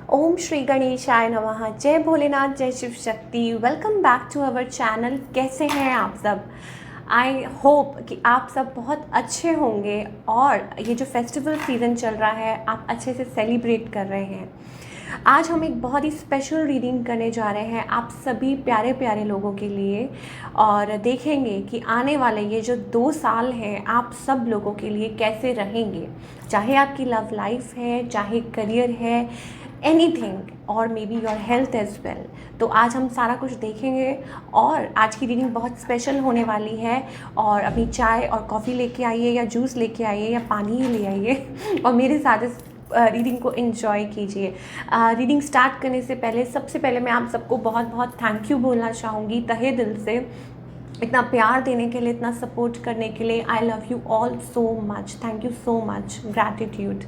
ओम श्री गणेशाय नमः। जय भोलेनाथ, जय Shiv Shakti. Welcome back to our channel. कैसे हैं आप सब? आई होप कि आप सब बहुत अच्छे होंगे और ये जो फेस्टिवल सीज़न चल रहा है आप अच्छे से सेलिब्रेट कर रहे हैं। आज हम एक बहुत ही स्पेशल रीडिंग करने जा रहे हैं आप सभी प्यारे प्यारे लोगों के लिए और देखेंगे कि आने वाले ये जो 2 साल हैं आप सब लोगों के लिए कैसे रहेंगे। चाहे आपकी लव लाइफ है, चाहे करियर है, एनीथिंग और maybe your health as well. तो आज हम सारा कुछ देखेंगे और आज की रीडिंग बहुत स्पेशल होने वाली है। और अपनी चाय और कॉफ़ी लेके आइए या जूस लेके आइए या पानी ही ले आइए और मेरे साथ इस रीडिंग को एंजॉय कीजिए। रीडिंग स्टार्ट करने से पहले सबसे पहले मैं आप सबको बहुत बहुत थैंक यू बोलना चाहूँगी तहे दिल से, इतना प्यार देने के लिए, इतना सपोर्ट करने के लिए। I love you all so much, thank you so much, gratitude.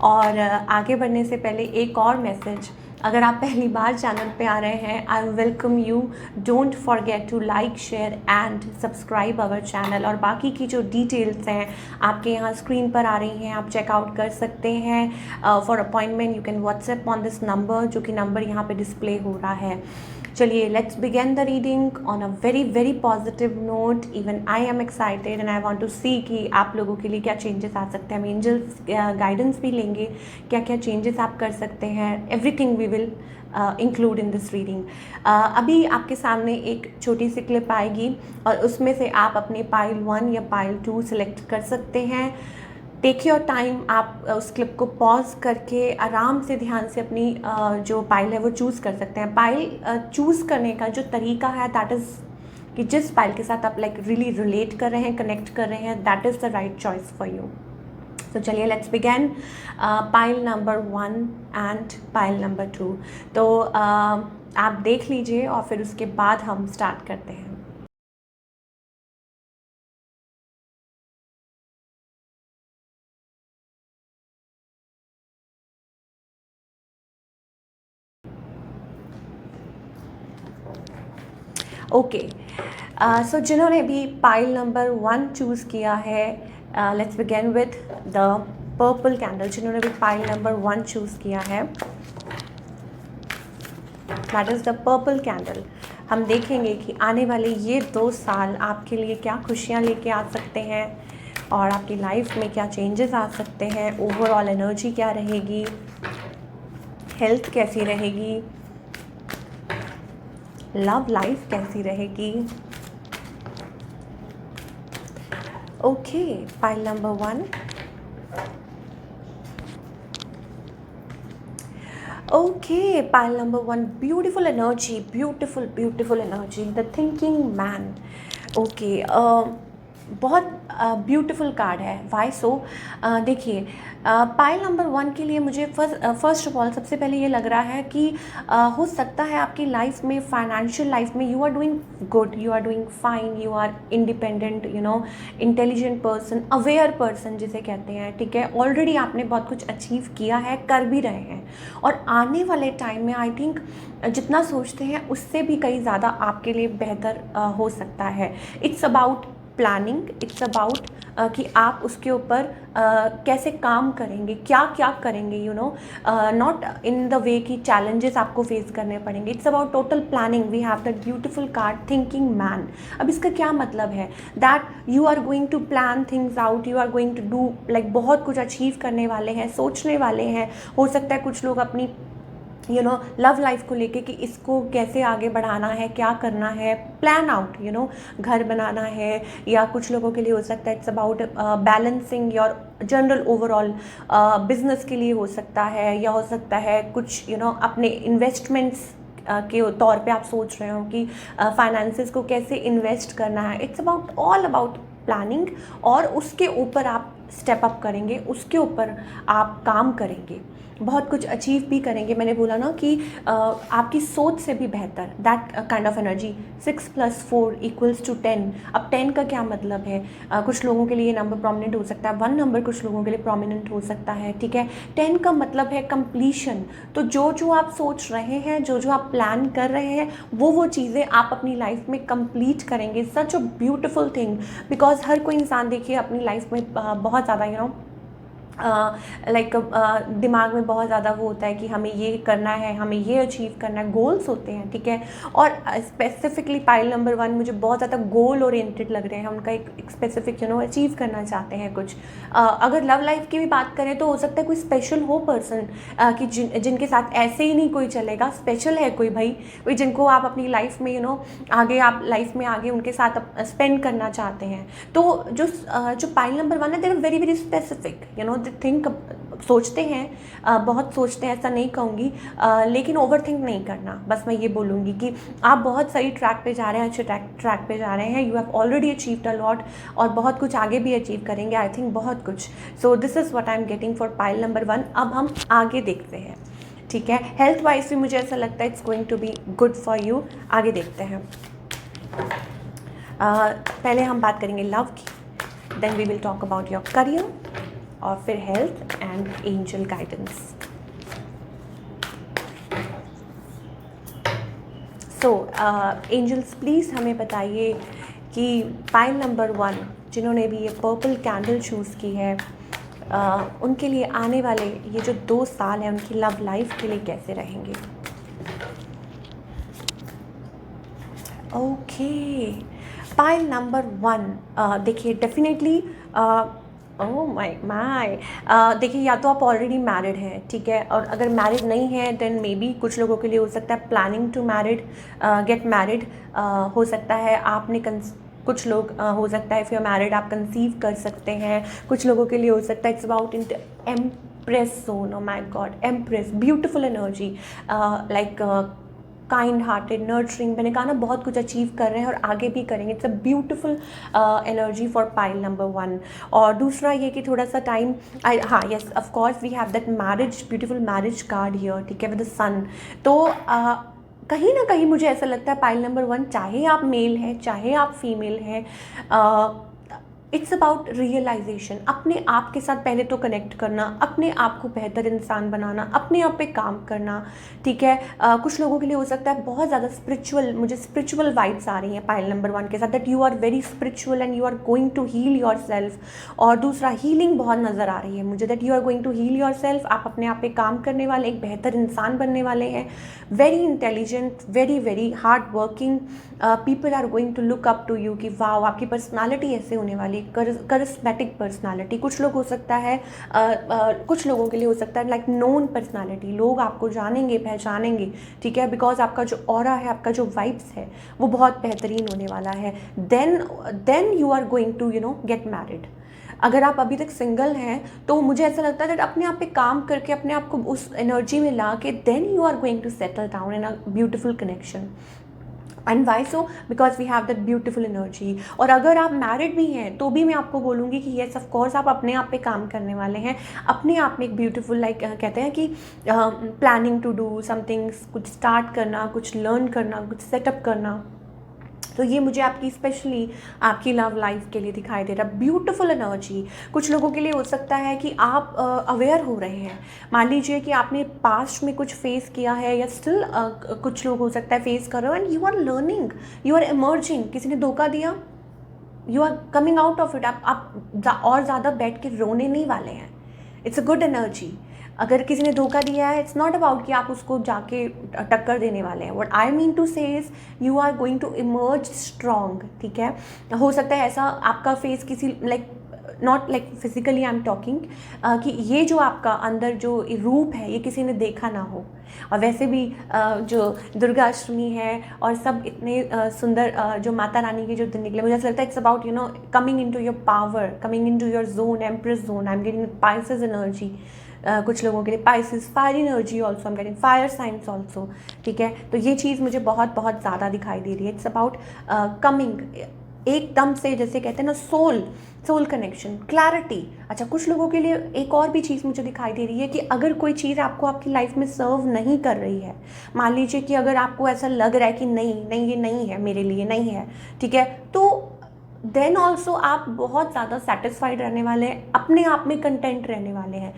और आगे बढ़ने से पहले एक और मैसेज, अगर आप पहली बार चैनल पे आ रहे हैं, I welcome you. Don't forget to like, share and subscribe our channel. और बाकी की जो डिटेल्स हैं आपके यहाँ स्क्रीन पर आ रही हैं, आप चेकआउट कर सकते हैं। For appointment you can WhatsApp on this number, जो कि नंबर यहाँ पे डिस्प्ले हो रहा है। चलिए, let's begin the reading on a very very positive note. Even I am excited and I want to see कि आप लोगों के लिए क्या चेंजेस आ सकते हैं। हम एंजल्स गाइडेंस भी लेंगे, क्या क्या चेंजेस आप कर सकते हैं। Everything we will include in this reading. अभी आपके सामने एक छोटी सी क्लिप आएगी और उसमें से आप अपने पाइल 1 या पाइल 2 सिलेक्ट कर सकते हैं। टेक योर टाइम, आप उस क्लिप को पॉज करके आराम से ध्यान से अपनी जो पाइल है वो चूज़ कर सकते हैं। पाइल चूज़ करने का जो तरीका है दैट इज़ कि जिस पाइल के साथ आप लाइक रियली रिलेट कर रहे हैं, कनेक्ट कर रहे हैं, that is the right choice for you. तो चलिए, let's begin pile number 1 and pile number 2। तो आप देख लीजिए और फिर उसके बाद हम स्टार्ट करते हैं। ओके, सो जिन्होंने भी पाइल नंबर 1 चूज़ किया है, let's begin with the purple candle. जिन्होंने भी पाइल नंबर 1 चूज़ किया है, that is the purple candle. हम देखेंगे कि आने वाले ये 2 साल आपके लिए क्या खुशियाँ लेके आ सकते हैं और आपकी लाइफ में क्या चेंजेस आ सकते हैं। ओवरऑल एनर्जी क्या रहेगी, हेल्थ कैसी रहेगी, लव लाइफ कैसी रहेगी। Okay, pile number 1। Okay, pile number 1, beautiful energy, beautiful beautiful energy, the thinking man. Okay, बहुत ब्यूटीफुल कार्ड है। वाई सो? देखिए, पाइल नंबर 1 के लिए मुझे फर्स्ट ऑफ ऑल सबसे पहले ये लग रहा है कि हो सकता है आपकी लाइफ में, फाइनेंशियल लाइफ में, you are doing good, you are doing fine, you are independent, you know, intelligent person, aware person जिसे कहते हैं, ठीक है। ऑलरेडी आपने बहुत कुछ अचीव किया है, कर भी रहे हैं और आने वाले टाइम में आई थिंक जितना सोचते हैं उससे भी कहीं ज़्यादा आपके लिए बेहतर हो सकता है। It's about planning, it's about कि आप उसके ऊपर कैसे काम करेंगे, क्या क्या करेंगे, you know, not in the way कि चैलेंजेस आपको फेस करने पड़ेंगे। It's about total planning. We have that beautiful card thinking man. अब इसका क्या मतलब है? That you are going to plan things out, you are going to do like बहुत कुछ अचीव करने वाले हैं, सोचने वाले हैं। हो सकता है कुछ लोग अपनी यू नो लव लाइफ को लेके कि इसको कैसे आगे बढ़ाना है, क्या करना है, प्लान आउट, यू नो, घर बनाना है। या कुछ लोगों के लिए हो सकता है it's about balancing your general overall business के लिए हो सकता है, या हो सकता है कुछ यू नो अपने इन्वेस्टमेंट्स के तौर पे आप सोच रहे हो कि फाइनेंसेस को कैसे इन्वेस्ट करना है। It's about all about planning और उसके ऊपर आप स्टेप अप करेंगे, उसके ऊपर आप काम करेंगे, बहुत कुछ अचीव भी करेंगे। मैंने बोला ना कि आपकी सोच से भी बेहतर, दैट काइंड ऑफ एनर्जी। 6 + 4 = 10। अब 10 का क्या मतलब है? कुछ लोगों के लिए ये नंबर प्रोमिनेंट हो सकता है, 1 नंबर कुछ लोगों के लिए प्रोमिनेंट हो सकता है, ठीक है। 10 का मतलब है कंप्लीशन। तो जो जो आप सोच रहे हैं, जो जो आप प्लान कर रहे हैं, वो चीज़ें आप अपनी लाइफ में कंप्लीट करेंगे। सच अ ब्यूटिफुल थिंग, बिकॉज हर कोई इंसान देखिए अपनी लाइफ में बहुत ज़्यादा यू नो लाइक दिमाग में बहुत ज़्यादा वो होता है कि हमें ये करना है, हमें ये अचीव करना है, गोल्स होते हैं, ठीक है। और स्पेसिफिकली पाइल नंबर 1 मुझे बहुत ज़्यादा गोल ओरिएंटेड लग रहे हैं, उनका एक स्पेसिफिक अचीव करना चाहते हैं कुछ। अगर लव लाइफ की भी बात करें तो हो सकता है कोई स्पेशल हो पर्सन कि जिनके साथ ऐसे ही नहीं कोई चलेगा, स्पेशल है कोई भाई, कोई जिनको आप अपनी लाइफ में आगे आप लाइफ में आगे उनके साथ स्पेंड करना चाहते हैं। तो जो पाइल नंबर 1 है, they are very very specific, they think, सोचते हैं, बहुत सोचते हैं, ऐसा नहीं कहूँगी, लेकिन ओवर थिंक नहीं करना, बस मैं ये बोलूँगी कि आप बहुत सही ट्रैक पे जा रहे हैं, अच्छे ट्रैक पे जा रहे हैं, you have already achieved a lot, और बहुत कुछ आगे भी अचीव करेंगे, आई थिंक बहुत कुछ। So this is what I am getting for pile number 1। अब हम आगे देखते हैं, ठीक है। हेल्थ वाइज भी मुझे ऐसा लगता है it's going to be good for you. आगे देखते हैं। पहले हम बात करेंगे लव की, then we will talk about your career, और फिर health and angel guidance. So angels please हमें बताइए कि पाइल नंबर 1 जिन्होंने भी ये पर्पल कैंडल चूज़ की है, उनके लिए आने वाले ये जो 2 साल हैं उनकी लव लाइफ के लिए कैसे रहेंगे। ओके, पाइल नंबर 1, देखिए डेफिनेटली, ओह माय देखिए, या तो आप ऑलरेडी मैरिड हैं, ठीक है, और अगर मैरिड नहीं है देन मे बी कुछ लोगों के लिए हो सकता है planning to married, get married, हो सकता है आपने कुछ लोग हो सकता है इफ़ यू आर मैरिड आप कंसीव कर सकते हैं, कुछ लोगों के लिए हो सकता है it's about in empress zone. Oh my God, empress, beautiful energy, like kind hearted, nurturing, मैंने कहा ना बहुत कुछ अचीव कर रहे हैं और आगे भी करेंगे। It's a beautiful energy for pile number 1। और दूसरा ये कि थोड़ा सा टाइम, हाँ yes of course we have that marriage, beautiful marriage card here, ठीक है, विद द सन। तो कहीं ना कहीं मुझे ऐसा लगता है पाइल नंबर 1, चाहे आप मेल हैं चाहे आप फीमेल हैं, इट्स अबाउट रियलाइजेशन, अपने आप के साथ पहले तो कनेक्ट करना, अपने आप को बेहतर इंसान बनाना, अपने आप पे काम करना, ठीक है। कुछ लोगों के लिए हो सकता है बहुत ज़्यादा स्पिरिचुअल, मुझे स्पिरिचुअल वाइब्स आ रही हैं पाइल नंबर 1 के साथ, that you are very spiritual and you are going to heal yourself. और दूसरा हीलिंग बहुत नज़र आ रही है मुझे, that you are going to heal yourself, आप अपने आप पे काम करने वाले, एक बेहतर इंसान बनने वाले हैं, very intelligent, very very hard working, people are going to look up to you, कि वाओ आपकी पर्सनालिटी ऐसे होने वाली, करिस्मेटिक पर्सनालिटी। कुछ लोग हो सकता है, कुछ लोगों के लिए हो सकता है लाइक नोन पर्सनालिटी, लोग आपको जानेंगे पहचानेंगे, ठीक है, बिकॉज आपका जो ऑरा है, आपका जो वाइब्स है वो बहुत बेहतरीन होने वाला है। Then you are going to get married. अगर आप अभी तक सिंगल हैं तो मुझे ऐसा लगता है कि अपने आप पे काम करके अपने आप को उस एनर्जी में ला के then you are going to settle down in a beautiful connection. And why so, because we have that beautiful energy. और अगर आप मैरिड भी हैं तो भी मैं आपको बोलूँगी कि येस ऑफ कोर्स आप अपने आप पे काम करने वाले हैं, अपने आप में एक ब्यूटीफुल, लाइक कहते हैं कि प्लानिंग टू डू समथिंग, कुछ स्टार्ट करना, कुछ लर्न करना, कुछ सेटअप करना। तो ये मुझे आपकी स्पेशली आपकी लव लाइफ के लिए दिखाई दे रहा, ब्यूटीफुल एनर्जी। कुछ लोगों के लिए हो सकता है कि आप अवेयर हो रहे हैं, मान लीजिए कि आपने पास्ट में कुछ फेस किया है या स्टिल कुछ लोग हो सकता है फेस कर रहे हो, and you are learning, you are emerging. किसी ने धोखा दिया, you are coming out of it, आप और ज़्यादा बैठ के रोने नहीं वाले हैं। It's a good energy. अगर किसी ने धोखा दिया है, इट्स नॉट अबाउट कि आप उसको जाके टक्कर देने वाले हैं। What I mean to say is you are going to emerge strong, ठीक है। हो सकता है ऐसा आपका फेस किसी like not like physically I am talking, कि ये जो आपका अंदर जो रूप है ये किसी ने देखा ना हो। और वैसे भी जो दुर्गाष्टमी है और सब इतने सुंदर जो माता रानी के जो दिन निकले, मुझे ऐसा लगता है it's about coming into your power, coming into your zone, empress zone. I am getting Pisces energy, कुछ लोगों के लिए Pisces, fire energy also, I am getting fire signs also, ठीक है। तो ये चीज़ मुझे बहुत बहुत ज़्यादा दिखाई दे रही है। इट्स अबाउट कमिंग एकदम से, जैसे कहते हैं ना सोल कनेक्शन, क्लैरिटी। अच्छा, कुछ लोगों के लिए एक और भी चीज़ मुझे दिखाई दे रही है कि अगर कोई चीज़ आपको आपकी लाइफ में सर्व नहीं कर रही है, मान लीजिए कि अगर आपको ऐसा लग रहा है कि नहीं ये नहीं है मेरे लिए, नहीं है, ठीक है, तो देन ऑल्सो आप बहुत ज़्यादा सेटिस्फाइड रहने वाले हैं, अपने आप में कंटेंट रहने वाले हैं।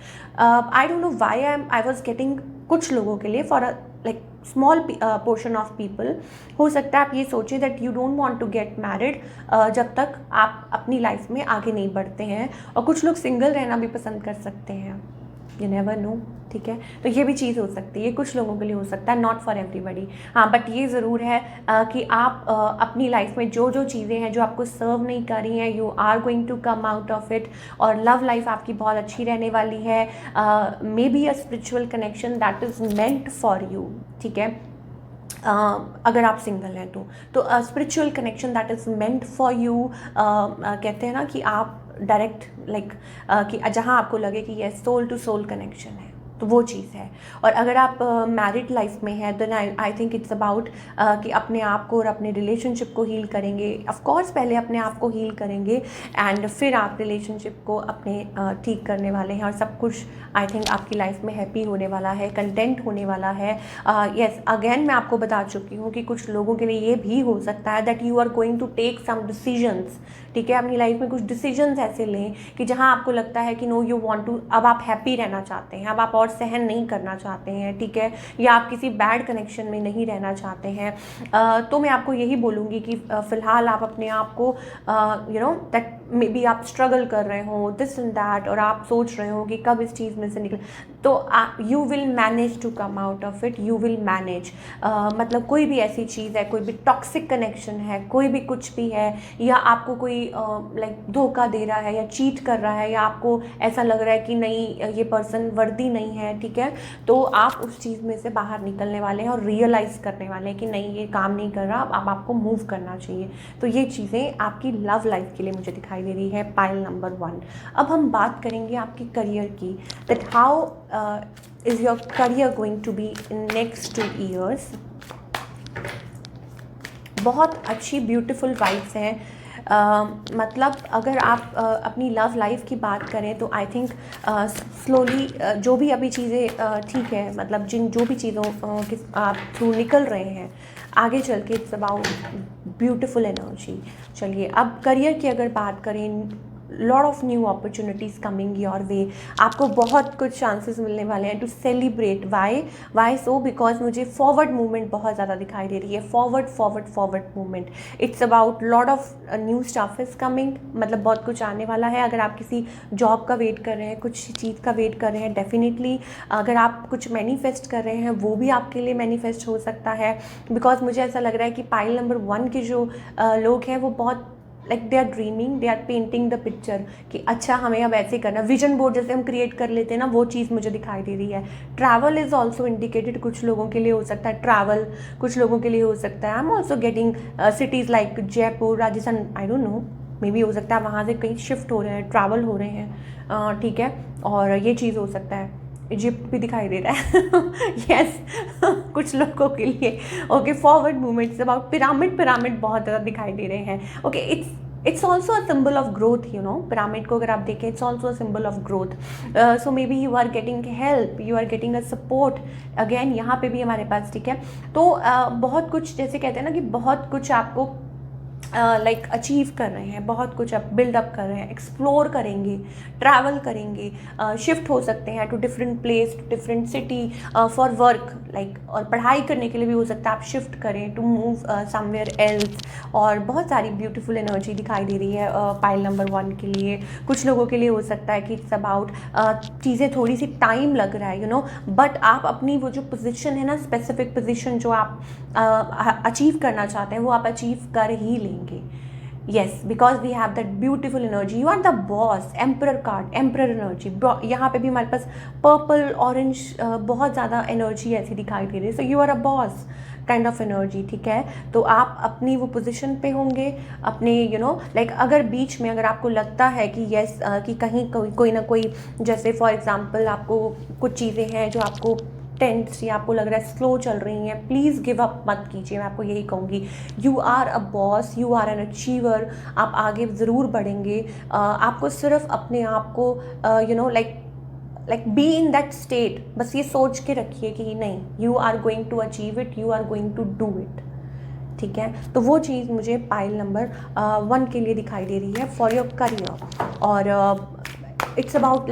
I don't know why I was getting कुछ लोगों के लिए for like small portion of people हो सकता है आप ये सोचें that you don't want to get married जब तक आप अपनी लाइफ में आगे नहीं बढ़ते हैं, और कुछ लोग सिंगल रहना भी पसंद कर सकते हैं, यू नेवर नो, ठीक है। तो ये भी चीज़ हो सकती है, कुछ लोगों के लिए हो सकता है, नॉट फॉर एवरीबडी। हाँ, बट ये ज़रूर है कि आप अपनी लाइफ में जो जो चीज़ें हैं जो आपको सर्व नहीं कर रही हैं, you are going to come out of it, और लव लाइफ आपकी बहुत अच्छी रहने वाली है। Maybe a spiritual connection that is meant for you, ठीक है। अगर आप सिंगल हैं तो spiritual connection that is meant for you, कहते हैं ना कि आप डायरेक्ट कि जहाँ आपको लगे कि ये सोल टू सोल कनेक्शन है, तो वो चीज़ है। और अगर आप मैरिड लाइफ में हैं then I think it's about कि अपने आप को और अपने रिलेशनशिप को हील करेंगे। ऑफ कोर्स पहले अपने आप को हील करेंगे एंड फिर आप रिलेशनशिप को अपने ठीक करने वाले हैं, और सब कुछ आई थिंक आपकी लाइफ में हैप्पी होने वाला है, कंटेंट होने वाला है। यस, अगेन मैं आपको बता चुकी हूँ कि कुछ लोगों के लिए ये भी हो सकता है that you are going to take some decisions, ठीक है। अपनी लाइफ में कुछ डिसीजंस ऐसे लें कि जहाँ आपको लगता है कि नो यू वांट टू, अब आप हैप्पी रहना चाहते हैं, अब आप और सहन नहीं करना चाहते हैं, ठीक है, या आप किसी बैड कनेक्शन में नहीं रहना चाहते हैं। तो मैं आपको यही बोलूँगी कि फ़िलहाल आप अपने आप को you know that may be आप स्ट्रगल कर रहे हो दिस एंड दैट, और आप सोच रहे हो कि कब इस चीज़ में से निकले, तो you will manage to come out of it, you will manage. मतलब कोई भी ऐसी चीज़ है, कोई भी टॉक्सिक कनेक्शन है, कोई भी कुछ भी है, या आपको कोई धोखा दे रहा है या चीट कर रहा है, या आपको ऐसा लग रहा है कि नहीं ये पर्सन वर्दी नहीं है, ठीक है, तो आप उस चीज़ में से बाहर निकलने वाले हैं और रियलाइज़ करने वाले हैं कि नहीं ये काम नहीं कर रहा, अब आपको मूव करना चाहिए। तो ये चीज़ें आपकी लव लाइफ के लिए मुझे दिखाई दे रही है, पाइल नंबर 1। अब हम बात करेंगे आपकी करियर की, that how is your career going to be in next 2 years। बहुत अच्छी ब्यूटीफुल वाइब्स हैं। मतलब अगर आप अपनी लव लाइफ की बात करें तो आई थिंक स्लोली जो भी अभी चीज़ें ठीक है, मतलब जो भी चीज़ों के आप थ्रू निकल रहे हैं, आगे चल के इट्स अबाउट ब्यूटीफुल एनर्जी। चलिए अब करियर की अगर बात करें, lot of new opportunities coming your way, आपको बहुत कुछ चांसेस मिलने वाले हैं to celebrate. Why so, because मुझे फॉरवर्ड मूवमेंट बहुत ज़्यादा दिखाई दे रही है, forward movement. It's about lot of new stuff is coming, मतलब बहुत कुछ आने वाला है। अगर आप किसी जॉब का वेट कर रहे हैं, कुछ चीज़ का वेट कर रहे हैं, डेफिनेटली अगर आप कुछ मैनिफेस्ट कर रहे हैं वो भी आपके लिए मैनिफेस्ट हो सकता है। बिकॉज मुझे ऐसा लग रहा है कि पाइल नंबर 1 के जो लोग हैं वो बहुत they are dreaming, they are painting the picture कि अच्छा हमें अब ऐसे करना, विजन बोर्ड जैसे हम क्रिएट कर लेते हैं ना, वो चीज़ मुझे दिखाई दे रही है। ट्रैवल इज़ ऑल्सो इंडिकेटेड, कुछ लोगों के लिए हो सकता है ट्रैवल, कुछ लोगों के लिए हो सकता है आई am also getting cities like Jaipur, Rajasthan, I don't no, may be हो सकता है वहाँ से कहीं शिफ्ट हो रहे हैं, ट्रैवल हो रहे हैं, ठीक है, और ये चीज़ हो सकता है। इजिप्ट भी दिखाई दे रहा है यस कुछ लोगों के लिए। Okay, forward movements about pyramid बहुत ज़्यादा दिखाई दे रहे हैं। Okay, it's also a symbol of growth, you know, pyramid को अगर आप देखें इट्स ऑल्सो अ सिंबल ऑफ ग्रोथ। So maybe you are getting help, you are getting a support, again यहाँ पे भी हमारे पास, ठीक है। तो बहुत कुछ, जैसे कहते हैं ना कि बहुत कुछ आपको अचीव कर रहे हैं, बहुत कुछ आप बिल्डअप कर रहे हैं, एक्सप्लोर करेंगे, ट्रैवल करेंगे, शिफ्ट हो सकते हैं to different place, to different city for work, और पढ़ाई करने के लिए भी हो सकता है आप शिफ्ट करें टू मूव समवेयर एल्स। और बहुत सारी ब्यूटीफुल एनर्जी दिखाई दे रही है पाइल नंबर 1 के लिए। कुछ लोगों के लिए हो सकता है कि इट्स अबाउट चीज़ें थोड़ी सी टाइम लग रहा है, यू नो, बट आप अपनी वो जो पोजीशन है ना, स्पेसिफिक पोजीशन जो आप अचीव करना चाहते हैं वो आप अचीव कर ही लेंगे। Yes, because we have that beautiful energy, you are the boss. Emperor card, emperor energy, यहाँ पे भी हमारे पास पर्पल ऑरेंज बहुत ज़्यादा एनर्जी ऐसी दिखाई दे रही है। So you are a boss kind of energy, ठीक है। तो आप अपनी वो पोजीशन पे होंगे अपने, यू नो, अगर बीच में अगर आपको लगता है कि येस कि कहीं कोई ना कोई, जैसे फॉर एग्जांपल आपको कुछ चीज़ें हैं जो आपको टेंस या आपको लग रहा है स्लो चल रही हैं, प्लीज़ गिव अप मत कीजिए, मैं आपको यही कहूँगी। You are a boss, you are an achiever, आप आगे ज़रूर बढ़ेंगे। आपको सिर्फ अपने आप को you know be in that state, बस ये सोच के रखिए कि नहीं, you are going to achieve it, you are going to do it, ठीक है। तो वो चीज़ मुझे पाइल नंबर 1 के लिए दिखाई दे रही है फॉर योर करियर। और it's about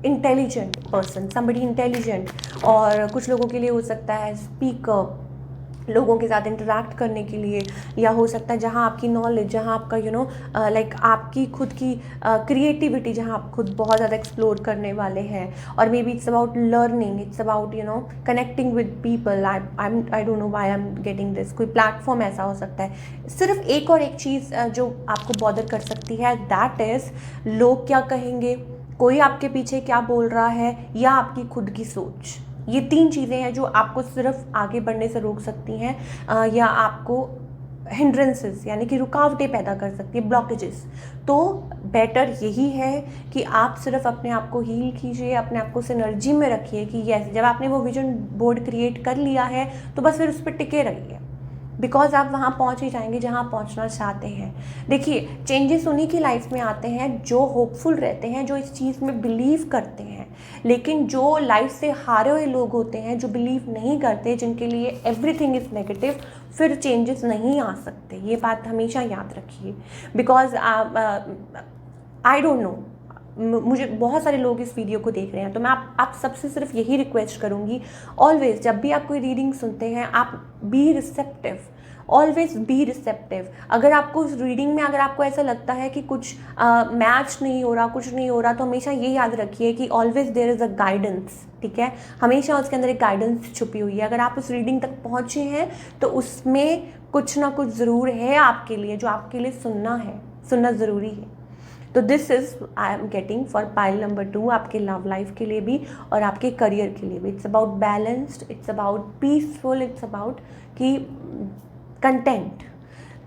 intelligent person, somebody intelligent, और कुछ लोगों के लिए हो सकता है स्पीकर, लोगों के साथ इंटरेक्ट करने के लिए, या हो सकता है जहाँ आपकी नॉलेज, जहाँ आपका लाइक आपकी खुद की क्रिएटिविटी, जहाँ आप खुद बहुत ज़्यादा एक्सप्लोर करने वाले हैं, और may be it's about learning, it's about connecting with people. I don't know why I am getting this, कोई प्लेटफॉर्म ऐसा हो सकता है। सिर्फ एक और एक चीज़ जो आपको बॉदर कर सकती है, दैट इज़ लोग क्या कहेंगे, कोई आपके पीछे क्या बोल रहा है, या आपकी खुद की सोच। ये 3 चीज़ें हैं जो आपको सिर्फ आगे बढ़ने से रोक सकती हैं, या आपको हिंड्रेंसेस यानी कि रुकावटें पैदा कर सकती है, ब्लॉकेजेस। तो बेटर यही है कि आप सिर्फ अपने आप को हील कीजिए, अपने आप को उस एनर्जी में रखिए कि यस, जब आपने वो विजन बोर्ड क्रिएट कर लिया है तो बस फिर उस पर टिके रहिए, बिकॉज आप वहाँ पहुँच ही जाएंगे जहाँ पहुँचना चाहते हैं। देखिए, चेंजेस उन्हीं की लाइफ में आते हैं जो होपफुल रहते हैं, जो इस चीज़ में बिलीव करते हैं। लेकिन जो लाइफ से हारे हुए लोग होते हैं, जो बिलीव नहीं करते, जिनके लिए एवरीथिंग इज़ नेगेटिव, फिर चेंजेस नहीं आ सकते। ये बात हमेशा याद रखिए, बिकॉज आई डोंट नो, मुझे बहुत सारे लोग इस वीडियो को देख रहे हैं, तो मैं आप सबसे सिर्फ यही रिक्वेस्ट करूँगी, ऑलवेज जब भी आप कोई रीडिंग सुनते हैं, आप be receptive, always be receptive. अगर आपको उस रीडिंग में अगर आपको ऐसा लगता है कि कुछ मैच नहीं हो रहा, कुछ नहीं हो रहा, तो हमेशा ये याद रखिए कि always there is a guidance, ठीक है। हमेशा उसके अंदर एक गाइडेंस छुपी हुई है। अगर आप उस रीडिंग तक पहुँचे हैं तो उसमें कुछ ना कुछ ज़रूर है आपके लिए, जो आपके लिए सुनना ज़रूरी है। तो this is I am getting for pile number 2, आपके लव लाइफ के लिए भी और आपके करियर के लिए भी। It's about balanced, it's about peaceful, it's about कि कंटेंट।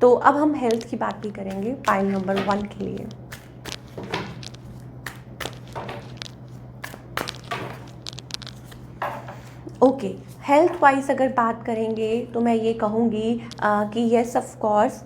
तो अब हम हेल्थ की बात भी करेंगे पाइल नंबर 1 के लिए। ओके, हेल्थ वाइज अगर बात करेंगे तो मैं ये कहूँगी कि येस ऑफ कोर्स,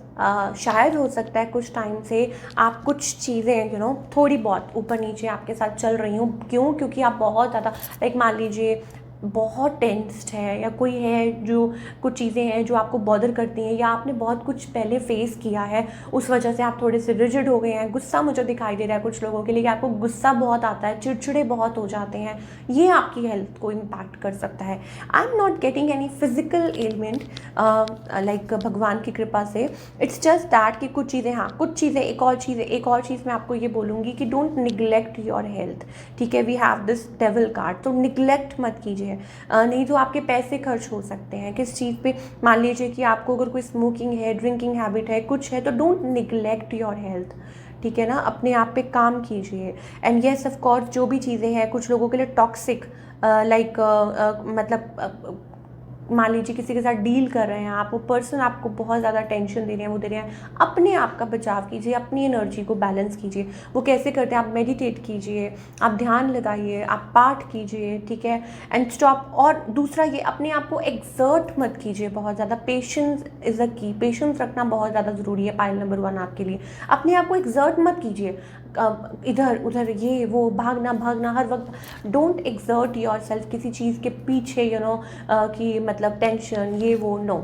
शायद हो सकता है कुछ टाइम से आप कुछ चीज़ें थोड़ी बहुत ऊपर नीचे आपके साथ चल रही हूँ। क्यों? क्योंकि आप बहुत ज़्यादा लाइक मान लीजिए बहुत टेंस्ड है, या कोई है जो कुछ चीज़ें हैं जो आपको बॉदर करती हैं, या आपने बहुत कुछ पहले फेस किया है, उस वजह से आप थोड़े से रिजिड हो गए हैं। गुस्सा मुझे दिखाई दे रहा है कुछ लोगों के लिए कि आपको गुस्सा बहुत आता है, चिड़चिड़े बहुत हो जाते हैं। ये आपकी हेल्थ को इम्पैक्ट कर सकता है। I am not getting any physical element like भगवान की कृपा से। इट्स जस्ट दैट कि कुछ चीज़ें, हाँ कुछ चीज़ें, एक और चीज़ मैं आपको ये बोलूँगी कि डोंट निगलेक्ट योर हेल्थ, ठीक है। We have this devil card, तो निगलेक्ट मत कीजिए। नहीं तो आपके पैसे खर्च हो सकते हैं किस चीज़ पे। मान लीजिए कि आपको अगर कोई स्मोकिंग है, ड्रिंकिंग हैबिट है, कुछ है, तो डोंट निगलेक्ट योर हेल्थ, ठीक है ना। अपने आप पे काम कीजिए। एंड येस ऑफ कोर्स, जो भी चीज़ें हैं कुछ लोगों के लिए टॉक्सिक, लाइक मतलब मान लीजिए किसी के साथ डील कर रहे हैं आप, वो पर्सन आपको बहुत ज़्यादा टेंशन दे रहे हैं, वो दे रहे हैं, अपने आप का बचाव कीजिए, अपनी एनर्जी को बैलेंस कीजिए। वो कैसे करते हैं? आप मेडिटेट कीजिए, आप ध्यान लगाइए, आप पाठ कीजिए, ठीक है। And stop. और दूसरा ये, अपने आप को एक्सर्ट मत कीजिए बहुत ज़्यादा। पेशेंस इज़ अ की, पेशेंस रखना बहुत ज़्यादा ज़रूरी है पाइल नंबर 1 आपके लिए। अपने आप को एक्सर्ट मत कीजिए, इधर उधर ये वो भागना हर वक्त। डोंट एक्सर्ट योर सेल्फ किसी चीज़ के पीछे, कि मतलब टेंशन ये वो, no.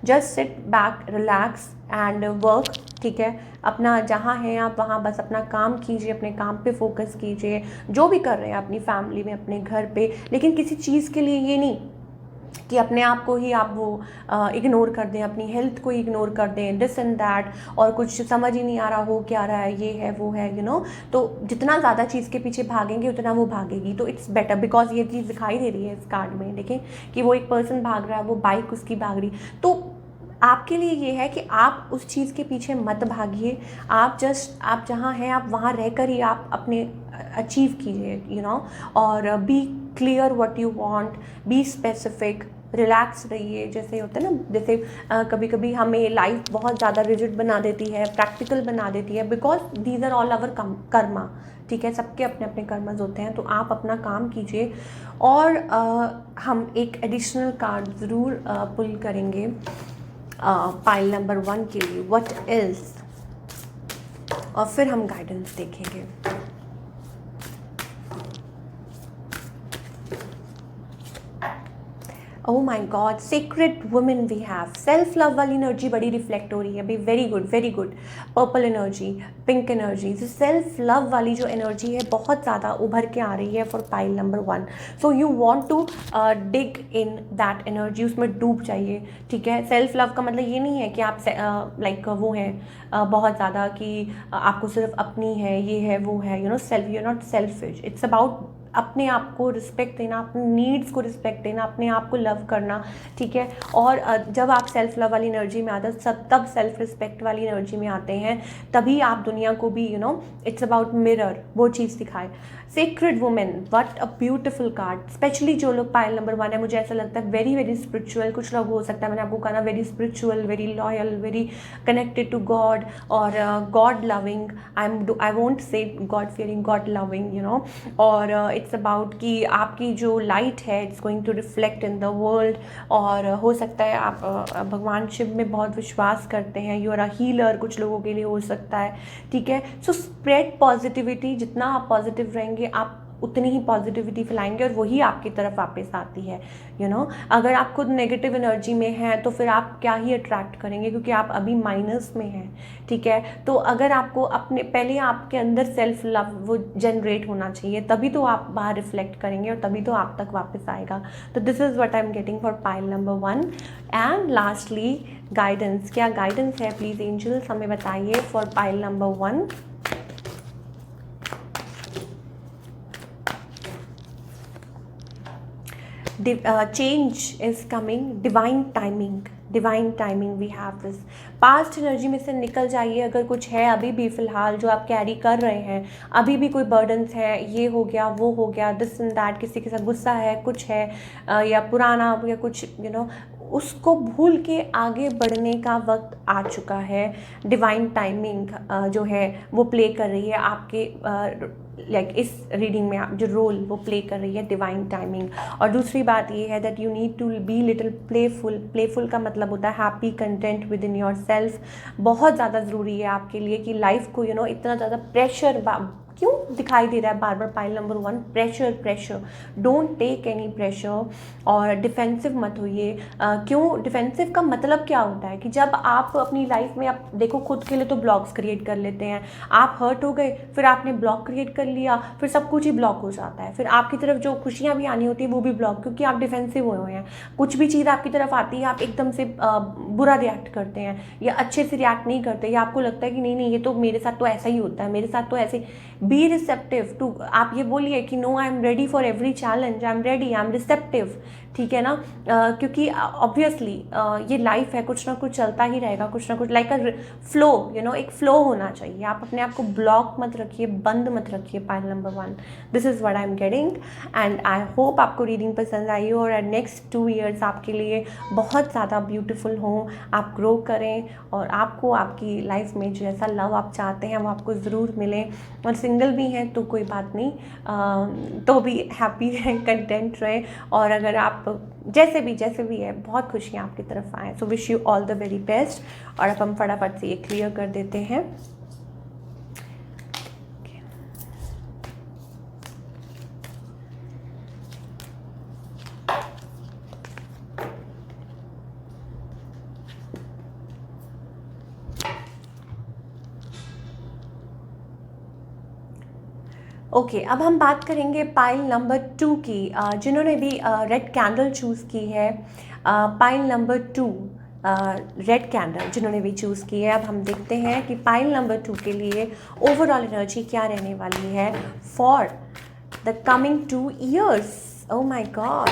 Just sit back, relax and work, ठीक है। अपना जहाँ है आप वहाँ बस अपना काम कीजिए, अपने काम पे फोकस कीजिए, जो भी कर रहे हैं अपनी फैमिली में, अपने घर पे। लेकिन किसी चीज़ के लिए ये नहीं कि अपने आप को ही आप वो इग्नोर कर दें, अपनी हेल्थ को इग्नोर कर दें, दिस एंड दैट, और कुछ समझ ही नहीं आ रहा हो क्या रहा है, ये है वो है, तो जितना ज़्यादा चीज़ के पीछे भागेंगे उतना वो भागेगी। तो इट्स बेटर, बिकॉज ये चीज़ दिखाई दे रही है इस कार्ड में, देखें कि वो एक पर्सन भाग रहा है, वो बाइक उसकी भाग रही। तो आपके लिए ये है कि आप उस चीज़ के पीछे मत भागिए। आप जहाँ हैं आप वहाँ रहकर ही आप अपने अचीव कीजिए, और be clear what you want, be specific, relax रहिए। जैसे होता है ना, जैसे कभी कभी हमें लाइफ बहुत ज़्यादा रिजिड बना देती है, प्रैक्टिकल बना देती है, because these are all our karma, ठीक है। सबके अपने अपने कर्मज होते हैं। तो आप अपना काम कीजिए। और हम एक एडिशनल कार्ड ज़रूर पुल करेंगे पाइल नंबर 1 के लिए, व्हाट एल्स, और फिर हम गाइडेंस देखेंगे। Oh my god, secret women we have, self love वाली एनर्जी बड़ी रिफ्लेक्ट हो रही है अभी, very good very good. Purple energy, pink energy, जो सेल्फ लव वाली जो एनर्जी है बहुत ज़्यादा उभर के आ रही है for pile number 1। So you want to dig in that energy, उसमें डूब जाइए, ठीक है। सेल्फ लव का मतलब ये नहीं है कि आप लाइक वो हैं बहुत ज़्यादा कि आपको सिर्फ अपनी है, ये है वो है, you know self, you are not selfish, it's about अपने आप को रिस्पेक्ट देना, अपने नीड्स को रिस्पेक्ट देना, अपने आप को लव करना, ठीक है। और जब आप सेल्फ लव वाली एनर्जी में आते हैं, सब तब सेल्फ रिस्पेक्ट वाली एनर्जी में आते हैं, तभी आप दुनिया को भी इट्स अबाउट मिरर, वो चीज़ दिखाए। Secret women, what a beautiful card. Specially जो लोग पाइल नंबर 1 है, मुझे ऐसा लगता है वेरी वेरी स्पिरिचुअल, कुछ लोग हो सकता है, मैंने आपको कहा ना, very spiritual, very loyal, very connected to God, और God loving, I won't say God fearing, God loving, और इट्स अबाउट कि आपकी जो लाइट है it's going to reflect in the world. और हो सकता है आप भगवान शिव में बहुत विश्वास करते हैं, यू आर अ हीलर, कुछ लोगों के लिए हो सकता है, ठीक है। सो स्प्रेड पॉजिटिविटी, जितना आप पॉजिटिव रहेंगे आप उतनी ही पॉजिटिविटी फैलाएंगे और वही आपकी तरफ वापस आती है, अगर आप खुद नेगेटिव एनर्जी में हैं तो फिर आप क्या ही अट्रैक्ट करेंगे, क्योंकि आप अभी माइनस में हैं, ठीक है। तो अगर आपको अपने पहले आपके अंदर सेल्फ लव वो जनरेट होना चाहिए, तभी तो आप बाहर रिफ्लेक्ट करेंगे और तभी तो आप तक वापस आएगा। तो this is what I am getting for pile number 1। And lastly guidance, क्या गाइडेंस है प्लीज़ एंजल्स हमें बताइए for pile number 1। change is coming, divine timing we have this। Past energy में से निकल जाइए, अगर कुछ है अभी भी फ़िलहाल जो आप कैरी कर रहे हैं, अभी भी कोई बर्डन्स है, ये हो गया वो हो गया, दिस एंड दैट, किसी के साथ गुस्सा है, कुछ है या पुराना या कुछ उसको भूल के आगे बढ़ने का वक्त आ चुका है। डिवाइन टाइमिंग जो है वो प्ले कर रही है आपके लाइक इस रीडिंग में, आप जो रोल वो प्ले कर रही है डिवाइन टाइमिंग। और दूसरी बात ये है that you need to be little playful का मतलब होता है happy, content within yourself. बहुत ज़्यादा ज़रूरी है आपके लिए कि लाइफ को इतना ज़्यादा प्रेशर क्यों दिखाई दे रहा है बार बार pile number 1, pressure, don't take any pressure. और डिफेंसिव मत होइए। क्यों डिफेंसिव का मतलब क्या होता है कि जब आप अपनी लाइफ में, आप देखो खुद के लिए तो ब्लॉक्स क्रिएट कर लेते हैं, आप हर्ट हो गए, फिर आपने ब्लॉक क्रिएट कर लिया, फिर सब कुछ ही ब्लॉक हो जाता है, फिर आपकी तरफ जो खुशियाँ भी आनी होती है वो भी ब्लॉक, क्योंकि आप डिफेंसिव हुए हैं। कुछ भी चीज़ आपकी तरफ आती है आप एकदम से बुरा रिएक्ट करते हैं या अच्छे से रिएक्ट नहीं करते, या आपको लगता है कि नहीं ये तो मेरे साथ तो ऐसा ही होता है, मेरे साथ तो ऐसे। बी रिसेप्टिव टू, आप ये बोलिए कि no I am ready for every challenge, I am ready, I am receptive, ठीक है ना। क्योंकि ऑब्वियसली ये लाइफ है, कुछ ना कुछ चलता ही रहेगा, कुछ ना कुछ लाइक अ फ्लो, एक फ्लो होना चाहिए। आप अपने आप को ब्लॉक मत रखिए, बंद मत रखिए pile number 1। This is what I am getting and I hope आपको रीडिंग पसंद आई हो और नेक्स्ट 2 ईयर्स आपके लिए बहुत ज़्यादा ब्यूटीफुल हों, आप ग्रो करें और आपको आपकी लाइफ में जैसा लव आप चाहते हैं वो आपको ज़रूर मिले। और सिंगल भी हैं तो कोई बात नहीं, तो भी हैप्पी रहें, कंटेंट रहें। और अगर आप जैसे भी है, बहुत खुशियाँ आपकी तरफ आएँ। So wish you all the very best. और अब हम फटाफट से ये क्लियर कर देते हैं। ओके, अब हम बात करेंगे पाइल नंबर 2 की, जिन्होंने भी रेड कैंडल चूज़ की है। पाइल नंबर 2 रेड कैंडल जिन्होंने भी चूज़ की है। अब हम देखते हैं कि पाइल नंबर 2 के लिए ओवरऑल एनर्जी क्या रहने वाली है for the coming 2 years. Oh my God,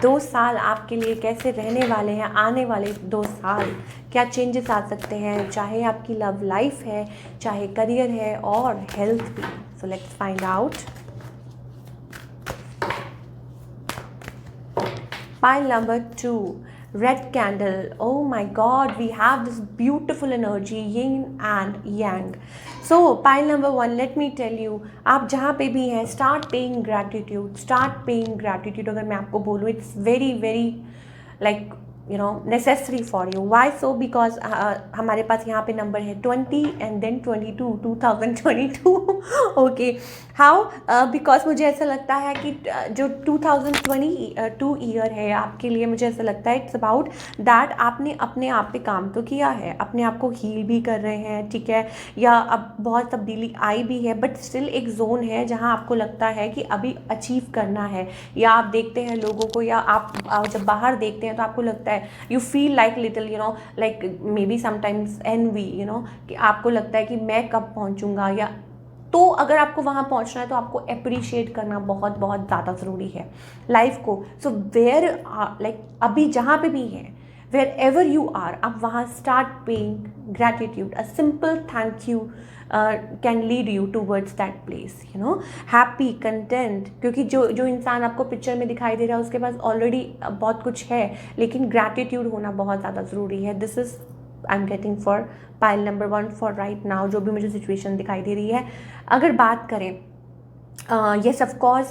2 साल आपके लिए कैसे रहने वाले हैं, आने वाले 2 साल क्या चेंजेस आ सकते हैं, चाहे आपकी लव लाइफ है, चाहे करियर है और हेल्थ भी। So let's find out. Pile number 2, red candle. Oh my God, we have this beautiful energy, yin and yang. So pile number 1, let me tell you, आप जहाँ पे भी हैं, start paying gratitude. अगर मैं आपको बोलूँ, it's very very like necessary for you. Why so? Because हमारे पास यहाँ पे नंबर है 20 and then 22, 2022. Okay, how? Because मुझे ऐसा लगता है कि जो 2022 ईयर है आपके लिए, मुझे ऐसा लगता है इट्स अबाउट दैट आपने अपने आप पे काम तो किया है, अपने आप को हील भी कर रहे हैं, ठीक है, या अब बहुत तब्दीली आई भी है, बट स्टिल एक जोन है जहाँ आपको लगता है कि अभी अचीव करना है. या आप देखते हैं लोगों को, या आप जब बाहर देखते हैं तो आपको लगता है you feel like little like maybe sometimes envy, कि आपको लगता है कि मैं कब पहुंचूंगा. या तो अगर आपको वहाँ पहुँचना है तो आपको अप्रिशिएट करना बहुत बहुत ज़्यादा ज़रूरी है लाइफ को. सो वेयर लाइक अभी जहाँ पे भी है, वेयर एवर यू आर, आप वहाँ start paying gratitude. A simple thank you can lead you towards that place, happy, content. क्योंकि जो इंसान आपको पिक्चर में दिखाई दे रहा है उसके पास ऑलरेडी बहुत कुछ है, लेकिन ग्रैटिट्यूड होना बहुत ज़्यादा ज़रूरी है. This is I am getting for pile number 1 for right now, जो भी मुझे सिचुएशन दिखाई दे रही है. अगर बात करें, yes of course,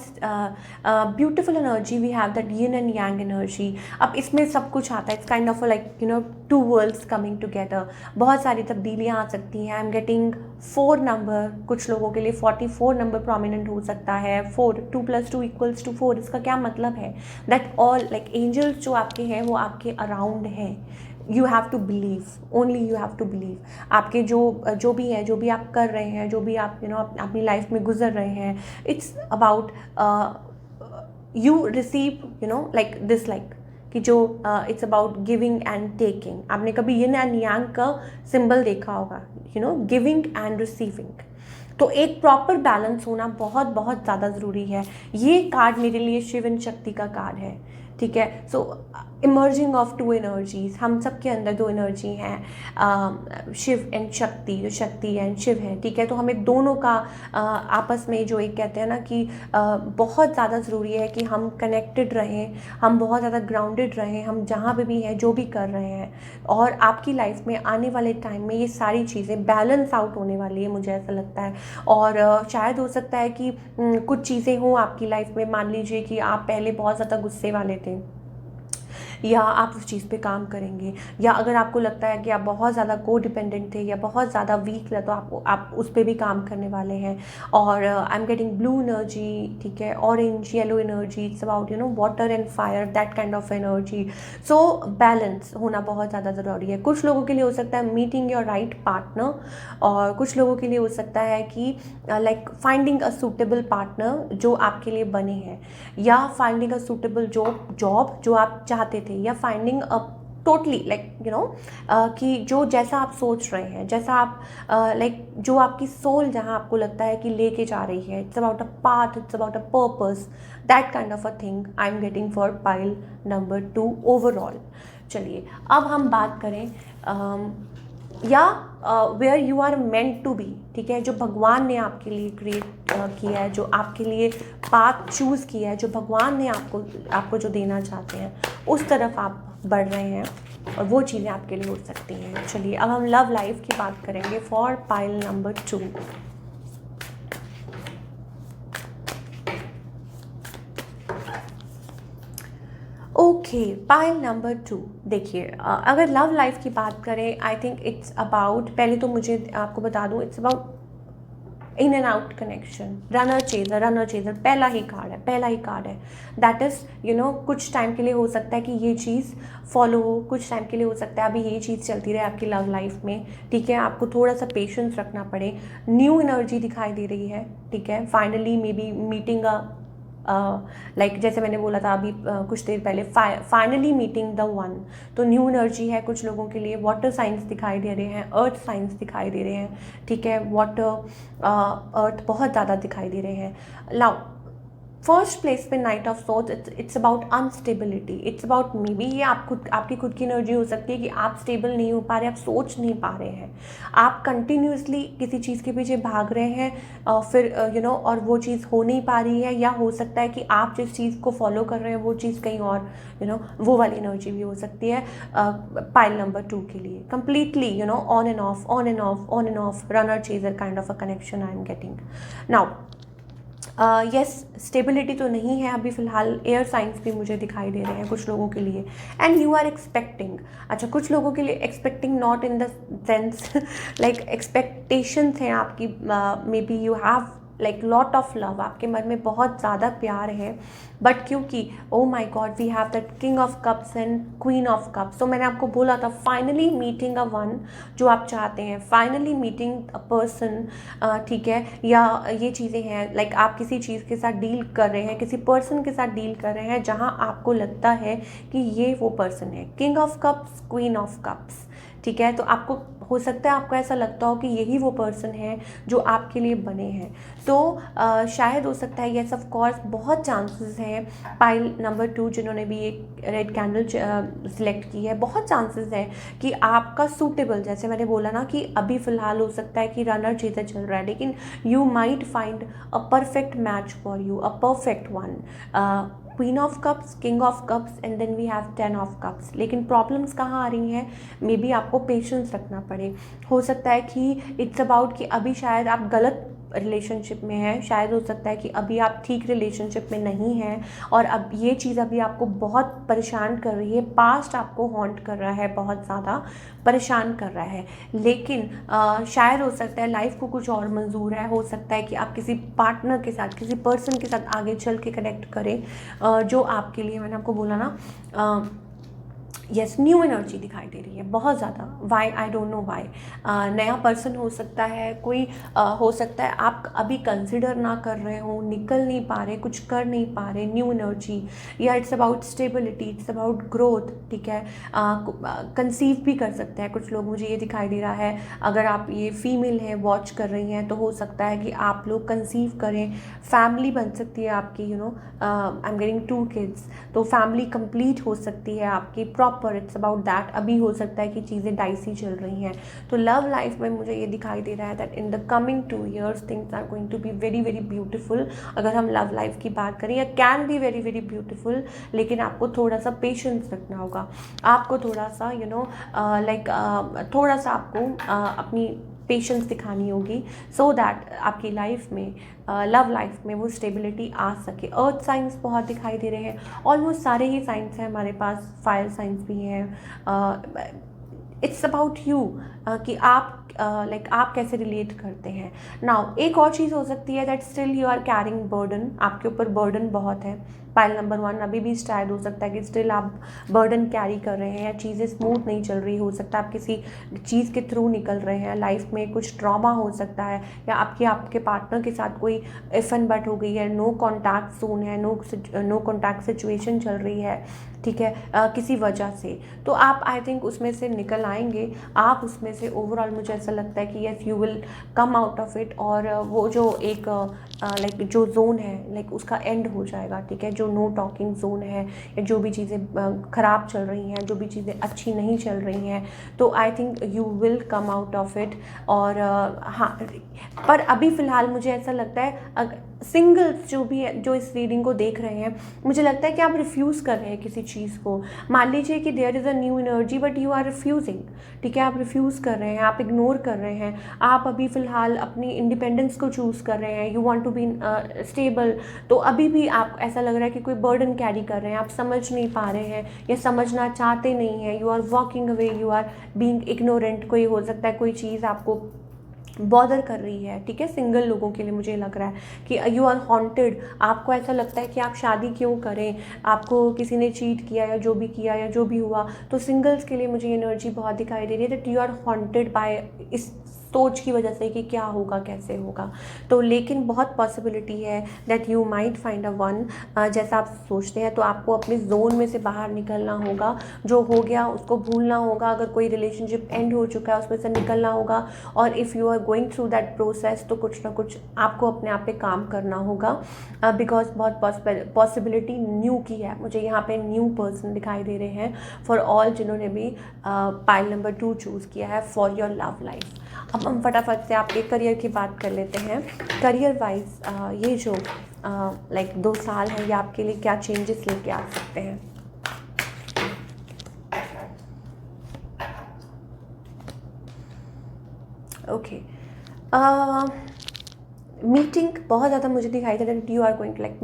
beautiful energy, we have that yin and yang energy. अब इसमें सब कुछ आता है. It's kind of like two worlds coming together. बहुत सारी तब्दीलियाँ आ सकती हैं. I'm getting 4 number. कुछ लोगों के लिए 44 नंबर प्रोमिनेंट हो सकता है. 4, 2 + 2 = 4. इसका क्या मतलब है? That all like angels जो आपके हैं वो आपके अराउंड हैं. You have to believe, only you have to believe. आपके जो भी है, जो भी आप कर रहे हैं, जो भी आप अपनी लाइफ में गुजर रहे हैं, it's about you receive like this, like कि जो it's about giving and taking. आपने कभी यिन एंड यांग का सिंबल देखा होगा, गिविंग एंड रिसीविंग. तो एक प्रॉपर बैलेंस होना बहुत बहुत ज़्यादा ज़रूरी है. ये कार्ड मेरे लिए शिव एंड शक्ति का कार्ड है, ठीक है. सो इमर्जिंग ऑफ 2 एनर्जीज, हम सब के अंदर 2 एनर्जी हैं, शिव एंड शक्ति, जो शक्ति एंड शिव है, ठीक है. तो हमें दोनों का आपस में जो एक कहते हैं ना कि बहुत ज़्यादा ज़रूरी है कि हम कनेक्टेड रहें, हम बहुत ज़्यादा ग्राउंडेड रहें, हम जहाँ पे भी हैं, जो भी कर रहे हैं. और आपकी लाइफ में आने वाले टाइम में ये सारी चीज़ें बैलेंस आउट होने वाली है, मुझे ऐसा लगता है. और शायद हो सकता है कि कुछ चीज़ें हों आपकी लाइफ में. मान लीजिए कि आप पहले बहुत ज़्यादा गुस्से वाले थे, या आप उस चीज़ पे काम करेंगे. या अगर आपको लगता है कि आप बहुत ज़्यादा को डिपेंडेंट थे या बहुत ज़्यादा वीक थे, तो आप उस पर भी काम करने वाले हैं. और आई एम गेटिंग ब्लू एनर्जी, ठीक है, orange, yellow energy. It's about water and fire, that kind of energy. So balance होना बहुत ज़्यादा ज़रूरी है. कुछ लोगों के लिए हो सकता है मीटिंग योर राइट पार्टनर, और कुछ लोगों के लिए हो सकता है कि like finding a suitable partner जो आपके लिए बने हैं, या फाइंडिंग अ सूटेबल जॉब जो आप चाहते थे, या फाइंडिंग अ टोटली लाइक कि जो जैसा आप सोच रहे हैं, जैसा आप लाइक जो आपकी सोल जहाँ आपको लगता है कि लेके जा रही है. It's about a path, it's about a purpose, that kind of a thing I am getting for pile number 2 overall. चलिए अब हम बात करें या where you are meant to be, ठीक है, जो भगवान ने आपके लिए क्रिएट किया है, जो आपके लिए पाथ चूज़ किया है, जो भगवान ने आपको जो देना चाहते हैं, उस तरफ आप बढ़ रहे हैं, और वो चीज़ें आपके लिए हो सकती हैं. चलिए अब हम लव लाइफ की बात करेंगे for pile number 2. Okay, pile number 2. देखिए अगर लव लाइफ की बात करें, आई थिंक इट्स अबाउट, पहले तो मुझे आपको बता दूं, it's about in and out connection. Runner chaser पहला ही कार्ड है. दैट इज़ कुछ टाइम के लिए हो सकता है कि ये चीज़ फॉलो हो, कुछ टाइम के लिए हो सकता है अभी ये चीज़ चलती रहे आपकी लव लाइफ में, ठीक है. आपको थोड़ा सा पेशेंस रखना पड़े. न्यू एनर्जी दिखाई दे रही है, ठीक है. Finally may be meeting like जैसे मैंने बोला था अभी कुछ देर पहले, फाइनली मीटिंग द वन. तो न्यू एनर्जी है कुछ लोगों के लिए. वाटर साइंस दिखाई दे रहे हैं, अर्थ साइंस दिखाई दे रहे हैं, ठीक है. वाटर अर्थ बहुत ज़्यादा दिखाई दे रहे हैं. नाउ फर्स्ट प्लेस पे knight of swords, it's about instability. It's about maybe ये आपकी खुद की एनर्जी हो सकती है कि आप स्टेबल नहीं हो पा रहे, आप सोच नहीं पा रहे हैं, आप कंटिन्यूसली किसी चीज़ के पीछे भाग रहे हैं, फिर और वो चीज़ हो नहीं पा रही है. या हो सकता है कि आप जिस चीज़ को फॉलो कर रहे हैं वो चीज़ कहीं और वो वाली एनर्जी भी हो सकती है. पाइल नंबर 2 के लिए completely on end of runner chaser kind of a connection I am getting. Now yes, stability तो नहीं है अभी फ़िलहाल। एयर साइंस भी मुझे दिखाई दे रहे हैं कुछ लोगों के लिए। एंड यू आर एक्सपेक्टिंग, अच्छा कुछ लोगों के लिए expecting not in the sense like expectations हैं आपकी, maybe you have like lot of love, आपके मन में बहुत ज़्यादा प्यार है, बट क्योंकि oh my God we have that king of cups and queen of cups. तो मैंने आपको बोला था फाइनली मीटिंग अ वन, जो आप चाहते हैं, फाइनली मीटिंग अ पर्सन, ठीक है, या ये चीज़ें हैं लाइक आप किसी चीज़ के साथ डील कर रहे हैं, किसी पर्सन के साथ डील कर रहे हैं जहाँ आपको लगता है कि ये वो पर्सन है, king of cups, queen of cups, ठीक है। तो आपको हो सकता है आपको ऐसा लगता हो कि यही वो पर्सन है जो आपके लिए बने हैं। तो शायद हो सकता है, येस ऑफ कोर्स बहुत चांसेस हैं, पाइल नंबर 2 जिन्होंने भी एक रेड कैंडल सिलेक्ट की है, बहुत चांसेस है कि आपका सूटेबल, जैसे मैंने बोला ना कि अभी फ़िलहाल हो सकता है कि रनर चीज़ें चल रहा है, लेकिन you might find a perfect match for you, a perfect one. Queen of cups, king of cups and then we have 10 of cups. लेकिन प्रॉब्लम्स कहाँ आ रही हैं, मे बी आपको पेशेंस रखना पड़े। हो सकता है कि इट्स अबाउट कि अभी शायद आप गलत रिलेशनशिप में हैं, शायद हो सकता है कि अभी आप ठीक रिलेशनशिप में नहीं हैं और अब ये चीज़ अभी आपको बहुत परेशान कर रही है, पास्ट आपको हॉन्ट कर रहा है, बहुत ज़्यादा परेशान कर रहा है। लेकिन शायद हो सकता है लाइफ को कुछ और मंजूर है, हो सकता है कि आप किसी पार्टनर के साथ, किसी पर्सन के साथ आगे चल के कनेक्ट करें, जो आपके लिए, मैंने आपको बोला ना, यस, न्यू एनर्जी दिखाई दे रही है बहुत ज़्यादा। Why, I don't know why. नया पर्सन हो सकता है कोई, हो सकता है आप अभी कंसिडर ना कर रहे हो, निकल नहीं पा रहे, कुछ कर नहीं पा रहे, न्यू एनर्जी, या it's about stability, it's about growth, ठीक है। कंसीव भी कर सकते हैं कुछ लोग, मुझे ये दिखाई दे रहा है। अगर आप ये फीमेल हैं, वॉच कर रही हैं, तो हो सकता है कि आप लोग कंसीव करें, फैमिली बन सकती है आपकी, you know, I am getting 2 kids, तो फैमिली कंप्लीट हो सकती है आपकी प्रॉपर, इट्स अबाउट दैट। अभी हो सकता है कि चीज़ें डाइसी चल रही हैं। तो लव लाइफ में मुझे ये दिखाई दे रहा है that in the coming 2 years things are going to be very very beautiful. अगर हम लव लाइफ की बात करें, या can be very very beautiful, लेकिन आपको थोड़ा सा पेशेंस रखना होगा, आपको थोड़ा सा यू नो लाइक थोड़ा सा आपको अपनी पेशेंस दिखानी होगी, सो दैट आपकी लाइफ में, लव लाइफ में वो स्टेबिलिटी आ सके। अर्थ साइंस बहुत दिखाई दे रहे हैं, ऑलमोस्ट सारे ही साइंस हैं हमारे पास, फायर साइंस भी हैं। इट्स अबाउट यू कि आप लाइक आप कैसे रिलेट करते हैं। नाउ एक और चीज़ हो सकती है that still you are carrying burden, आपके ऊपर बर्डन बहुत है। पाइल नंबर 1 अभी भी शायद हो सकता है कि स्टिल आप बर्डन कैरी कर रहे हैं, या चीज़ें स्मूथ नहीं चल रही, हो सकता है आप किसी चीज़ के थ्रू निकल रहे हैं, लाइफ में कुछ ट्रॉमा हो सकता है, या आपके पार्टनर के साथ कोई इफ एंड बट हो गई है, नो कॉन्टैक्ट जोन है, नो कॉन्टैक्ट सिचुएशन चल रही है, ठीक है, किसी वजह से। तो आप आई थिंक उसमें से निकल आएंगे, आप उसमें से ओवरऑल मुझे ऐसा लगता है कि yes you will come out of it, और वो जो एक लाइक जो जोन है लाइक उसका एंड हो जाएगा, ठीक है। जो नो टॉकिंग जोन है, या जो भी चीज़ें ख़राब चल रही हैं, जो भी चीज़ें अच्छी नहीं चल रही हैं, तो I think you will come out of it. और हाँ, पर अभी फ़िलहाल मुझे ऐसा लगता है सिंगल्स जो भी है, जो इस रीडिंग को देख रहे हैं, मुझे लगता है कि आप रिफ्यूज़ कर रहे हैं किसी चीज़ को। मान लीजिए कि there is a new energy but you are refusing, ठीक है, आप रिफ्यूज़ कर रहे हैं, आप इग्नोर कर रहे हैं, आप अभी फ़िलहाल अपनी इंडिपेंडेंस को चूज़ कर रहे हैं, you want to be stable. तो अभी भी आप, ऐसा लग रहा है कि कोई बर्डन कैरी कर रहे हैं, आप समझ नहीं पा रहे हैं या समझना चाहते नहीं हैं, you are walking away, you are being ignorant. कोई हो सकता है कोई चीज़ आपको बॉदर कर रही है, ठीक है। सिंगल लोगों के लिए मुझे लग रहा है कि यू आर हॉन्टेड, आपको ऐसा लगता है कि आप शादी क्यों करें, आपको किसी ने चीट किया या जो भी किया या जो भी हुआ। तो सिंगल्स के लिए मुझे एनर्जी बहुत दिखाई दे रही है that you are haunted by इस सोच की वजह से कि क्या होगा, कैसे होगा। तो लेकिन बहुत पॉसिबिलिटी है that you might find a one, जैसा आप सोचते हैं। तो आपको अपने जोन में से बाहर निकलना होगा, जो हो गया उसको भूलना होगा, अगर कोई रिलेशनशिप एंड हो चुका है उसमें से निकलना होगा। और if you are going through that process, तो कुछ ना कुछ आपको अपने आप पे काम करना होगा, बिकॉज बहुत पॉसिबिलिटी न्यू की है। मुझे यहाँ पे न्यू पर्सन दिखाई दे रहे हैं फॉर ऑल जिन्होंने भी पाइल नंबर 2 चूज़ किया है फॉर योर लव लाइफ। अब हम फटाफट से आपके करियर की बात कर लेते हैं। करियर वाइज ये जो लाइक 2 साल है, ये आपके लिए क्या चेंजेस लेके आ सकते हैं। ओके, मीटिंग बहुत ज़्यादा मुझे दिखाई दे रहा है, you are going to like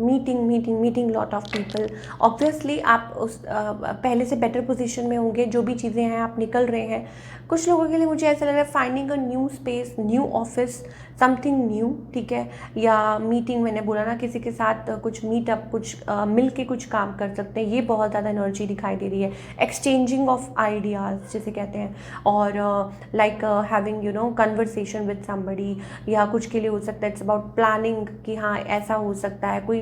meeting lot of people. Obviously आप उस पहले से बेटर पोजीशन में होंगे, जो भी चीज़ें हैं आप निकल रहे हैं। कुछ लोगों के लिए मुझे ऐसा लग रहा है finding a new space, new office, something new, ठीक है। या मीटिंग, मैंने बोला ना किसी के साथ कुछ मीटअप, कुछ मिल के कुछ काम कर सकते हैं, ये बहुत ज़्यादा एनर्जी दिखाई दे रही है। एक्सचेंजिंग ऑफ आइडियाज़ जिसे कहते हैं, और like having you know conversation with somebody, या कुछ के लिए हो सकता है इट्स अबाउट प्लानिंग कि हाँ ऐसा हो सकता है, कोई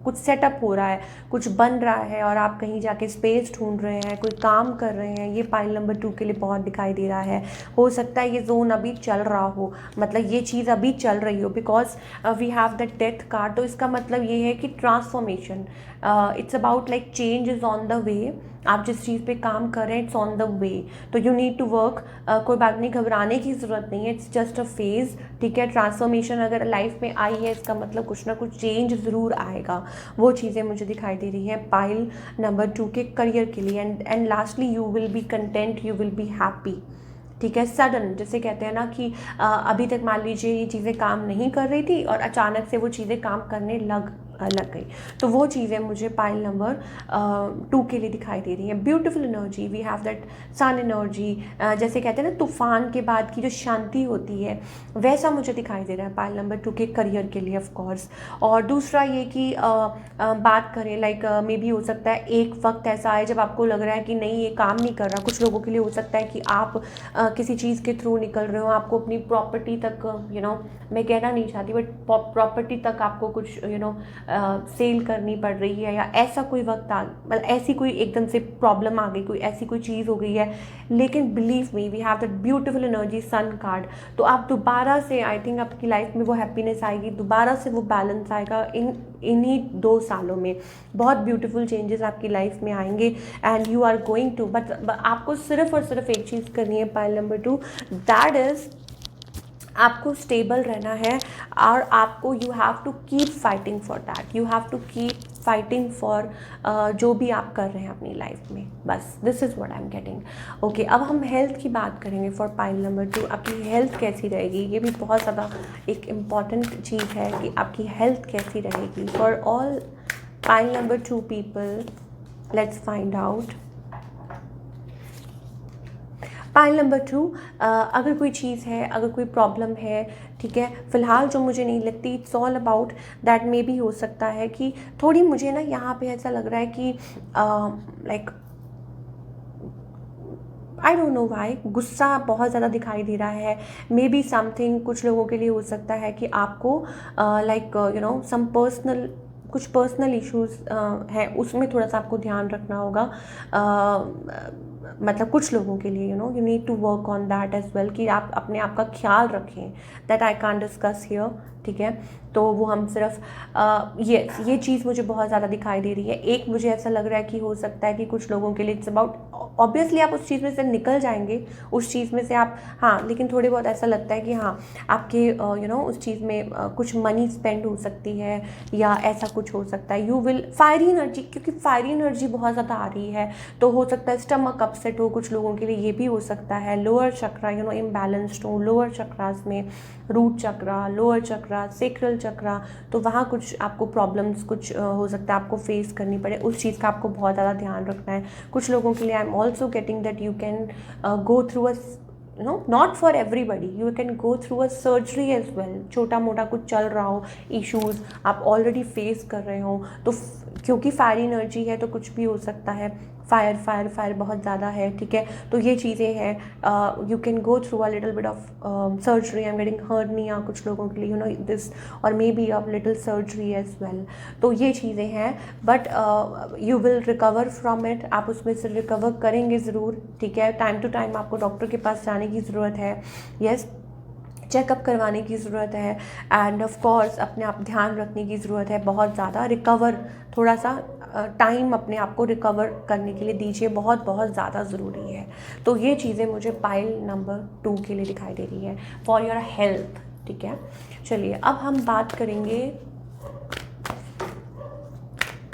कुछ सेटअप हो रहा है, कुछ बन रहा है और आप कहीं जाके स्पेस ढूंढ रहे हैं, कोई काम कर रहे हैं, ये पाइल नंबर 2 के लिए बहुत दिखाई दे रहा है। हो सकता है ये जोन अभी चल रहा हो, मतलब ये चीज़ अभी चल रही हो, because we have the death card. तो इसका मतलब ये है कि transformation, it's about like change is on the way. आप जिस चीज़ पे काम कर रहे हैं इट्स ऑन द वे, तो यू नीड टू वर्क। कोई बात नहीं, घबराने की ज़रूरत नहीं है, इट्स जस्ट अ फेज़, ठीक है। ट्रांसफॉर्मेशन अगर लाइफ में आई है, इसका मतलब कुछ ना कुछ चेंज ज़रूर आएगा। वो चीज़ें मुझे दिखाई दे रही हैं पाइल नंबर 2 के करियर के लिए। And lastly you will be content, you will be happy, ठीक है। सडन, जैसे कहते हैं ना कि अभी तक मान लीजिए ये चीज़ें काम नहीं कर रही थी और अचानक से वो चीज़ें काम करने लग गई, तो वो चीज़ें मुझे पाइल नंबर 2 के लिए दिखाई दे रही हैं। Beautiful energy, we have that sun energy, जैसे कहते हैं ना तूफान के बाद की जो शांति होती है, वैसा मुझे दिखाई दे रहा है पाइल नंबर 2 के करियर के लिए, ऑफ कोर्स। और दूसरा ये कि बात करें लाइक मे बी हो सकता है एक वक्त ऐसा आए जब आपको लग रहा है कि नहीं ये काम नहीं कर रहा। कुछ लोगों के लिए हो सकता है कि आप किसी चीज़ के थ्रू निकल रहे हो, आपको अपनी प्रॉपर्टी तक मैं कहना नहीं चाहती, बट प्रॉपर्टी तक आपको कुछ सेल करनी पड़ रही है, या ऐसा कोई वक्त मतलब ऐसी कोई एकदम से प्रॉब्लम आ गई, कोई ऐसी कोई चीज़ हो गई है। लेकिन believe me, we have that beautiful energy sun card. तो आप दोबारा से, आई थिंक आपकी लाइफ में वो हैप्पीनेस आएगी, दोबारा से वो बैलेंस आएगा इन्हीं 2 सालों में। बहुत ब्यूटीफुल चेंजेस आपकी लाइफ में आएंगे and you are going to, but आपको सिर्फ और सिर्फ एक चीज़ करनी है पाइल नंबर 2, दैट इज़ आपको स्टेबल रहना है। और आपको you have to keep fighting for that, you have to keep fighting for जो भी आप कर रहे हैं अपनी लाइफ में। बस this is what I am getting. Okay, अब हम हेल्थ की बात करेंगे फॉर पाइल नंबर 2। आपकी हेल्थ कैसी रहेगी, ये भी बहुत ज़्यादा एक इम्पॉर्टेंट चीज़ है कि आपकी हेल्थ कैसी रहेगी for all pile number 2 people. Let's find out. Pile number 2, अगर कोई चीज़ है, अगर कोई प्रॉब्लम है, ठीक है, फ़िलहाल जो मुझे नहीं लगती, इट्स ऑल अबाउट दैट। मे भी हो सकता है कि थोड़ी मुझे ना यहाँ पे ऐसा लग रहा है कि like I don't know Y गुस्सा बहुत ज़्यादा दिखाई दे रहा है। मे बी समथिंग, कुछ लोगों के लिए हो सकता है कि आपको लाइक सम कुछ पर्सनल इश्यूज़ हैं, उसमें थोड़ा सा आपको ध्यान रखना होगा। मतलब कुछ लोगों के लिए you need to work on that as well, कि आप अपने आप का ख्याल रखें। That I can't discuss here, ठीक है। तो वो हम सिर्फ ये चीज़ मुझे बहुत ज़्यादा दिखाई दे रही है। एक मुझे ऐसा लग रहा है कि हो सकता है कि कुछ लोगों के लिए इट्स अबाउट, ऑब्वियसली आप उस चीज़ में से निकल जाएंगे, उस चीज़ में से आप, हाँ, लेकिन थोड़े बहुत ऐसा लगता है कि हाँ आपके उस चीज़ में कुछ मनी स्पेंड हो सकती है, या ऐसा कुछ हो सकता है। यू विल फायरी एनर्जी, क्योंकि फायरी एनर्जी बहुत ज़्यादा आ रही है, तो हो सकता है स्टमक अपसेट हो कुछ लोगों के लिए, ये भी हो सकता है। लोअर चक्रा इम्बैलेंस्ड हो, लोअर चक्रास में, रूट चक्रा, लोअर चक्रा, सेक्रल चक्रा, तो वहाँ कुछ आपको प्रॉब्लम्स कुछ हो सकता है आपको फेस करनी पड़े। उस चीज़ का आपको बहुत ज़्यादा ध्यान रखना है। कुछ लोगों के लिए I am also getting that you can go through a not for everybody, you can go through a surgery as well. छोटा मोटा कुछ चल रहा हो, इश्यूज़ आप ऑलरेडी फेस कर रहे हो, तो क्योंकि फायर एनर्जी है तो कुछ भी हो सकता है। फायर बहुत ज़्यादा है, ठीक है। तो ये चीज़ें हैं, you can go through a little bit of surgery. I am getting hernia कुछ लोगों के लिए दिस, और maybe of little surgery as well. तो ये चीज़ें हैं, but you will recover from it. आप उसमें से रिकवर करेंगे ज़रूर, ठीक है। टाइम टू टाइम आपको डॉक्टर के पास जाने की ज़रूरत है, यस, चेकअप करवाने की ज़रूरत है, एंड ऑफ कोर्स अपने आप ध्यान रखने की ज़रूरत है बहुत ज़्यादा। रिकवर, थोड़ा सा टाइम अपने आप को रिकवर करने के लिए दीजिए, बहुत बहुत ज़्यादा ज़रूरी है। तो ये चीज़ें मुझे पाइल नंबर 2 के लिए दिखाई दे रही है फॉर योर हेल्थ, ठीक है। चलिए अब हम बात करेंगे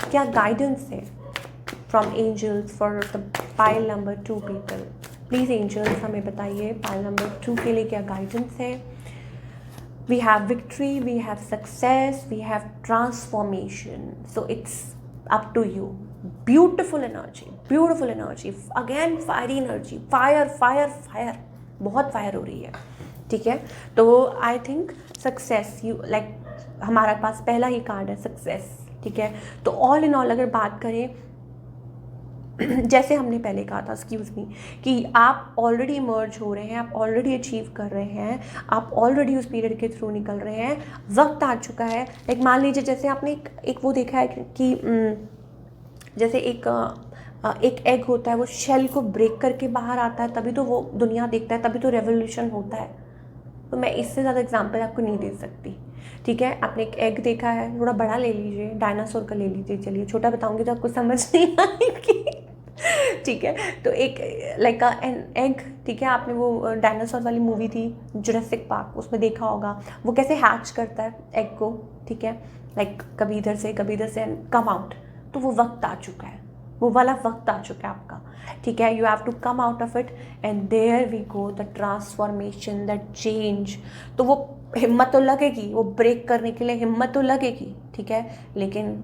क्या गाइडेंस है from angels for the pile number 2 people. Please angels हमें बताइए पाइल नंबर 2 के लिए क्या गाइडेंस है। we have victory, we have success, we have transformation. So it's up to you. Beautiful energy, beautiful energy, again fiery energy, fire fire fire, बहुत fire हो रही है, ठीक है। तो I think success, you like हमारे पास पहला ही कार्ड है सक्सेस, ठीक है। तो ऑल इन ऑल अगर बात करें जैसे हमने पहले कहा था, एक्सक्यूज़ मी, कि आप ऑलरेडी इमर्ज हो रहे हैं, आप ऑलरेडी अचीव कर रहे हैं, आप ऑलरेडी उस पीरियड के थ्रू निकल रहे हैं, वक्त आ चुका है। लाइक मान लीजिए जैसे आपने एक वो देखा है कि जैसे एक एग होता है, वो शेल को ब्रेक करके बाहर आता है, तभी तो वो दुनिया देखता है, तभी तो रेवोल्यूशन होता है। तो मैं इससे ज़्यादा एग्जांपल आपको नहीं दे सकती, ठीक है। आपने एक एग देखा है, थोड़ा बड़ा ले लीजिए, डायनासोर का ले लीजिए, चलिए छोटा बताऊंगी तो आपको समझ नहीं आएगी, ठीक है। तो एक लाइक एन एग, ठीक है। आपने वो डायनासोर वाली मूवी थी जुरासिक पार्क, उसमें देखा होगा वो कैसे हैच करता है एग को, ठीक है। लाइक कभी इधर से कम आउट। तो वो वक्त आ चुका है, वो वाला वक्त आ चुका है आपका, ठीक है। You have to come out of it and there we go, the transformation, the change. तो वो हिम्मत तो लगेगी, वो ब्रेक करने के लिए हिम्मत तो लगेगी, ठीक है। लेकिन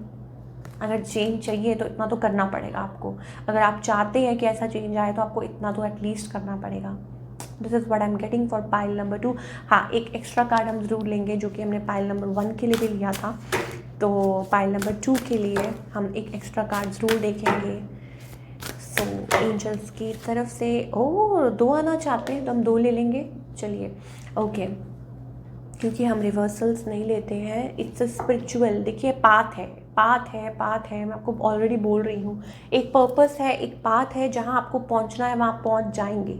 अगर चेंज चाहिए तो इतना तो करना पड़ेगा आपको। अगर आप चाहते हैं कि ऐसा चेंज आए तो आपको इतना तो एटलीस्ट करना पड़ेगा। This is what I am getting for pile number 2। हाँ, एक एक्स्ट्रा कार्ड हम ज़रूर लेंगे जो कि हमने पाइल नंबर 1 के लिए भी लिया था। तो पाइल नंबर 2 के लिए हम एक एक्स्ट्रा कार्ड ज़रूर देखेंगे। सो एंजल्स की तरफ से 2 आना चाहते हैं तो हम 2 ले लेंगे, चलिए ओके। क्योंकि हम रिवर्सल्स नहीं लेते हैं, इट्स अ स्पिरिचुअल। देखिए पाथ है, मैं आपको ऑलरेडी बोल रही हूँ, एक पर्पस है, एक पाथ है, जहाँ आपको पहुँचना है वहाँ पहुँच जाएंगे,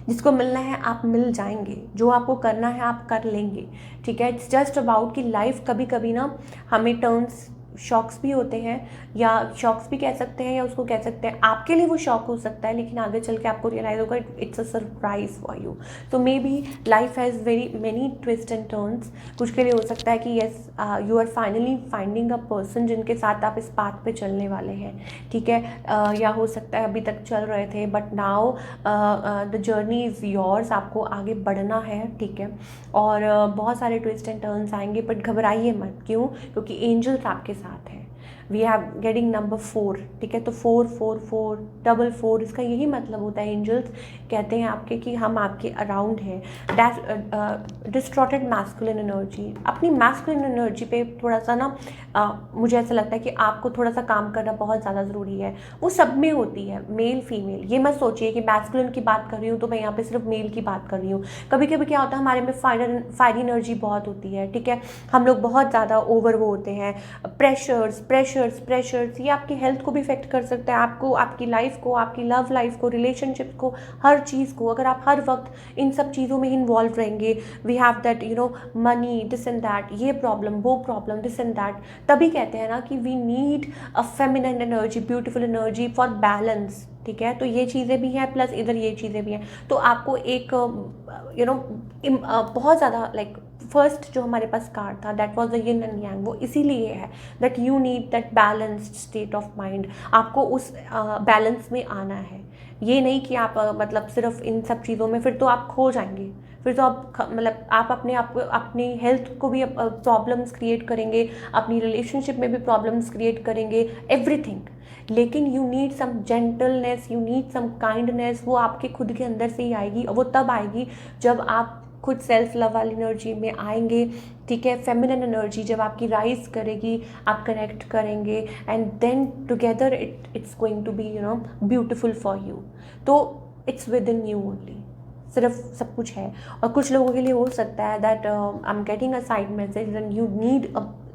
जिसको मिलना है आप मिल जाएंगे, जो आपको करना है आप कर लेंगे, ठीक है। इट्स जस्ट अबाउट कि लाइफ कभी कभी ना हमें टर्न्स, शॉक्स भी होते हैं, या शॉक्स भी कह सकते हैं, या उसको कह सकते हैं आपके लिए वो शॉक हो सकता है, लेकिन आगे चल के आपको रियलाइज़ होगा it's a surprise for you. तो maybe life has very many twist and turns. कुछ के लिए हो सकता है कि yes you are finally finding a person जिनके साथ आप इस पाथ पे चलने वाले हैं, ठीक है। या हो सकता है अभी तक चल रहे थे but now the journey is yours, आपको आगे बढ़ना है, ठीक है। और बहुत सारे ट्विस्ट एंड टर्न्स आएंगे, बट घबराइए मत। क्यों? क्योंकि एंजल्स आपके साथ हैं। वी हैव गेटिंग नंबर 4, ठीक है। तो 4 4 4 डबल 4, इसका यही मतलब होता है, एंजल्स कहते हैं आपके कि हम आपके अराउंड हैं। डिस्टॉर्टेड मैस्कुलिन एनर्जी, अपनी मैस्कुलिन एनर्जी पे थोड़ा सा ना मुझे ऐसा लगता है कि आपको थोड़ा सा काम करना बहुत ज़्यादा ज़रूरी है। वो सब में होती है, मेल फीमेल। ये मत सोचिए कि मैस्कुलिन की बात कर रही हूँ तो मैं यहाँ पे सिर्फ मेल की बात कर रही हूँ। कभी कभी क्या होता है, हमारे में फायरी एनर्जी बहुत होती है, ठीक है। हम लोग बहुत ज़्यादा ओवर वो होते हैं, प्रेशर्स, ये आपकी हेल्थ को भी इफेक्ट कर सकता है, आपको, आपकी लाइफ को, आपकी लव लाइफ को, रिलेशनशिप को, हर चीज़ को। अगर आप हर वक्त इन सब चीज़ों में इन्वॉल्व रहेंगे, we have that money, this and that, ये प्रॉब्लम, वो प्रॉब्लम, दिस एंड दैट। तभी कहते हैं ना कि we need a feminine energy, beautiful energy for balance, ठीक है। तो ये चीज़ें भी हैं, प्लस इधर ये चीज़ें भी हैं। तो आपको एक बहुत ज़्यादा लाइक फर्स्ट जो हमारे पास कार्ड था that was the yin and yang, वो इसीलिए है that you need that balanced state of mind. आपको उस बैलेंस में आना है। ये नहीं कि आप मतलब सिर्फ इन सब चीज़ों में, फिर तो आप खो जाएंगे, फिर तो आप मतलब आप अपनी हेल्थ को भी प्रॉब्लम्स क्रिएट करेंगे, अपनी रिलेशनशिप में भी प्रॉब्लम्स क्रिएट करेंगे, एवरीथिंग। लेकिन you need some gentleness, you need some kindness, वो आपके खुद के अंदर से ही आएगी। वो तब आएगी जब आप खुद सेल्फ लव वाली एनर्जी में आएंगे, ठीक है। फेमिनिन एनर्जी जब आपकी राइज करेगी, आप कनेक्ट करेंगे, and then together it's going to be beautiful for you. तो it's with in you only, सिर्फ सब कुछ है। और कुछ लोगों के लिए हो सकता है that I am getting a side message and you need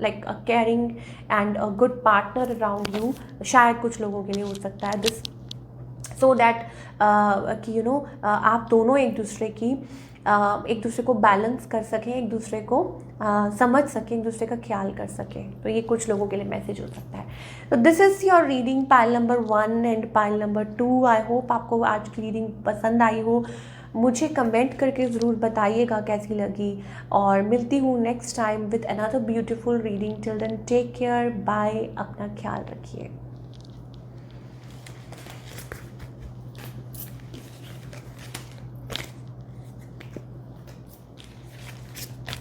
like a caring and a good partner around you. शायद कुछ लोगों के लिए हो सकता है दिस, सो दैट कि आप दोनों एक दूसरे को बैलेंस कर सकें, एक दूसरे को समझ सकें, एक दूसरे का ख्याल कर सकें। तो ये कुछ लोगों के लिए मैसेज हो सकता है। तो this is your reading pile number 1 and pile number 2। I hope आपको आज की रीडिंग पसंद आई हो। मुझे कमेंट करके ज़रूर बताइएगा कैसी लगी, और मिलती हूँ next time with another beautiful reading. Till then take care, bye, अपना ख्याल रखिए।